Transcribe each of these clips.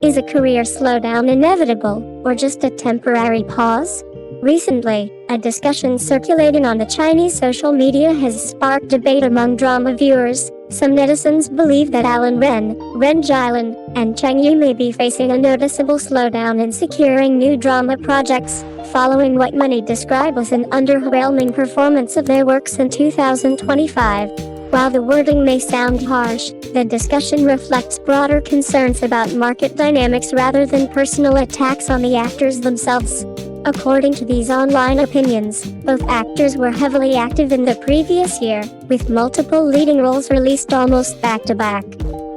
Is a career slowdown inevitable, or just a temporary pause? Recently, a discussion circulating on the Chinese social media has sparked debate among drama viewers. Some netizens believe that Allen Ren, Ren Jialun, and Cheng Yi may be facing a noticeable slowdown in securing new drama projects, following what many describe as an underwhelming performance of their works in 2025. While the wording may sound harsh, the discussion reflects broader concerns about market dynamics rather than personal attacks on the actors themselves. According to these online opinions, both actors were heavily active in the previous year, with multiple leading roles released almost back-to-back.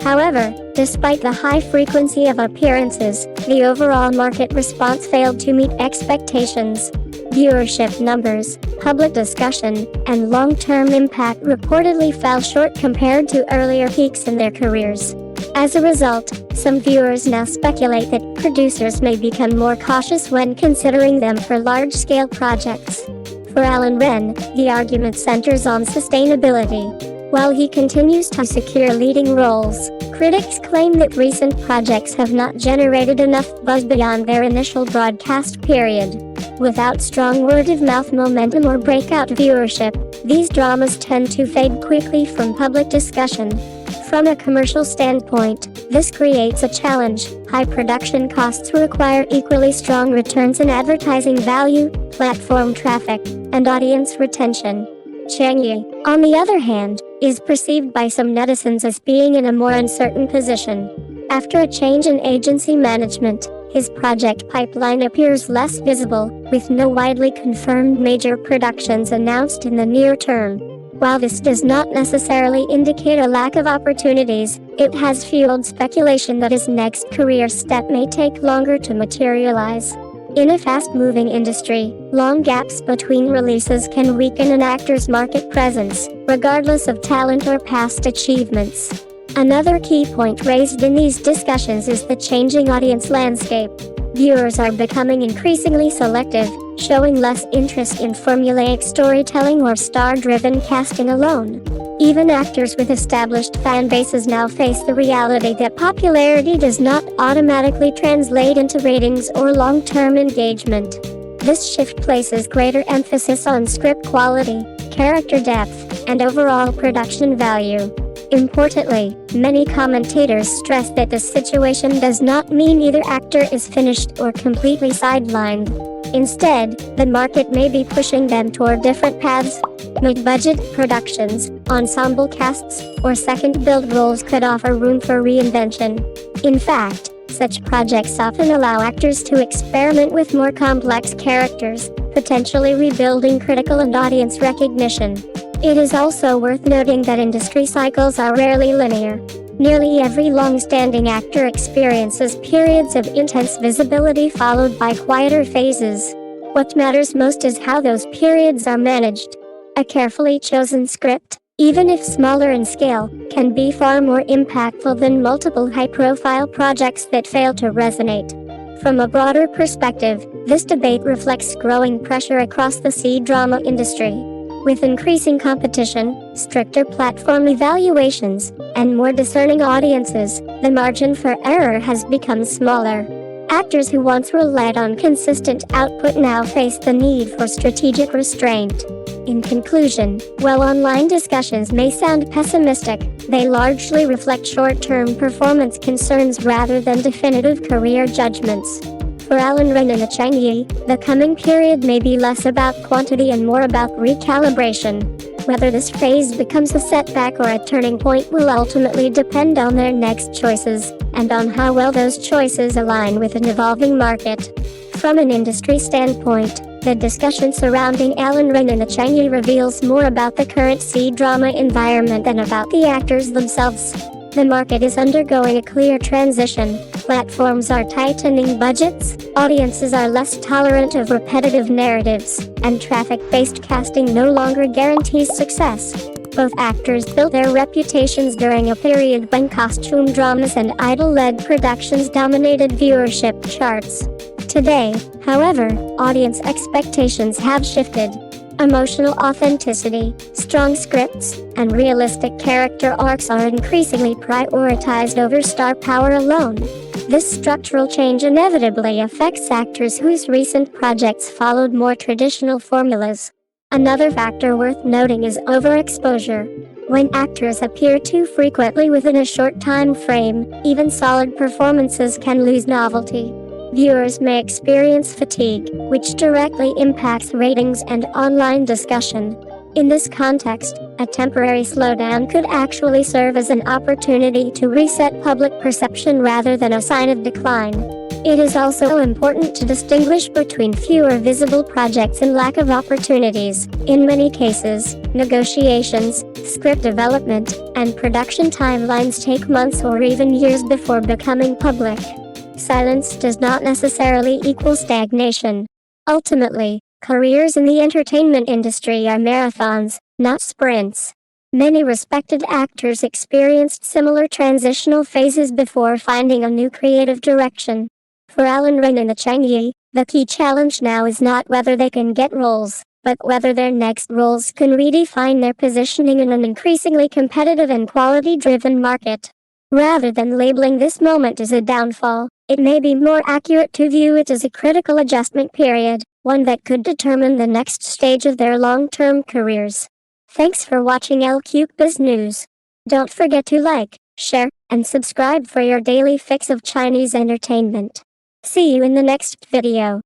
However, despite the high frequency of appearances, the overall market response failed to meet expectations. Viewership numbers, public discussion, and long-term impact reportedly fell short compared to earlier peaks in their careers. As a result, some viewers now speculate that producers may become more cautious when considering them for large-scale projects. For Allen Ren, the argument centers on sustainability. While he continues to secure leading roles, critics claim that recent projects have not generated enough buzz beyond their initial broadcast period. Without strong word-of-mouth momentum or breakout viewership, these dramas tend to fade quickly from public discussion. From a commercial standpoint, this creates a challenge. High production costs require equally strong returns in advertising value, platform traffic, and audience retention. Cheng Yi, on the other hand, is perceived by some netizens as being in a more uncertain position. After a change in agency management, his project pipeline appears less visible, with no widely confirmed major productions announced in the near term. While this does not necessarily indicate a lack of opportunities, it has fueled speculation that his next career step may take longer to materialize. In a fast-moving industry, long gaps between releases can weaken an actor's market presence, regardless of talent or past achievements. Another key point raised in these discussions is the changing audience landscape. Viewers are becoming increasingly selective, showing less interest in formulaic storytelling or star-driven casting alone. Even actors with established fan bases now face the reality that popularity does not automatically translate into ratings or long-term engagement. This shift places greater emphasis on script quality, character depth, and overall production value. Importantly, many commentators stress that this situation does not mean either actor is finished or completely sidelined. Instead, the market may be pushing them toward different paths. Mid-budget productions, ensemble casts, or second-build roles could offer room for reinvention. In fact, such projects often allow actors to experiment with more complex characters, potentially rebuilding critical and audience recognition. It is also worth noting that industry cycles are rarely linear. Nearly every long-standing actor experiences periods of intense visibility followed by quieter phases. What matters most is how those periods are managed. A carefully chosen script, even if smaller in scale, can be far more impactful than multiple high-profile projects that fail to resonate. From a broader perspective, this debate reflects growing pressure across the C-drama industry. With increasing competition, stricter platform evaluations, and more discerning audiences, the margin for error has become smaller. Actors who once relied on consistent output now face the need for strategic restraint. In conclusion, while online discussions may sound pessimistic, they largely reflect short-term performance concerns rather than definitive career judgments. For Allen Ren and Cheng Yi, the coming period may be less about quantity and more about recalibration. Whether this phase becomes a setback or a turning point will ultimately depend on their next choices, and on how well those choices align with an evolving market. From an industry standpoint, the discussion surrounding Allen Ren and Cheng Yi reveals more about the current C-drama environment than about the actors themselves. The market is undergoing a clear transition. Platforms are tightening budgets, audiences are less tolerant of repetitive narratives, and traffic-based casting no longer guarantees success. Both actors built their reputations during a period when costume dramas and idol-led productions dominated viewership charts. Today, however, audience expectations have shifted. Emotional authenticity, strong scripts, and realistic character arcs are increasingly prioritized over star power alone. This structural change inevitably affects actors whose recent projects followed more traditional formulas. Another factor worth noting is overexposure. When actors appear too frequently within a short time frame, even solid performances can lose novelty. Viewers may experience fatigue, which directly impacts ratings and online discussion. In this context, a temporary slowdown could actually serve as an opportunity to reset public perception rather than a sign of decline. It is also important to distinguish between fewer visible projects and lack of opportunities. In many cases, negotiations, script development, and production timelines take months or even years before becoming public. Silence does not necessarily equal stagnation. Ultimately, careers in the entertainment industry are marathons, not sprints. Many respected actors experienced similar transitional phases before finding a new creative direction. For Allen Ren and Cheng Yi, the key challenge now is not whether they can get roles, but whether their next roles can redefine their positioning in an increasingly competitive and quality-driven market. Rather than labeling this moment as a downfall, it may be more accurate to view it as a critical adjustment period, one that could determine the next stage of their long-term careers. Thanks for watching Cbiz News. Don't forget to like, share, and subscribe for your daily fix of Chinese entertainment. See you in the next video.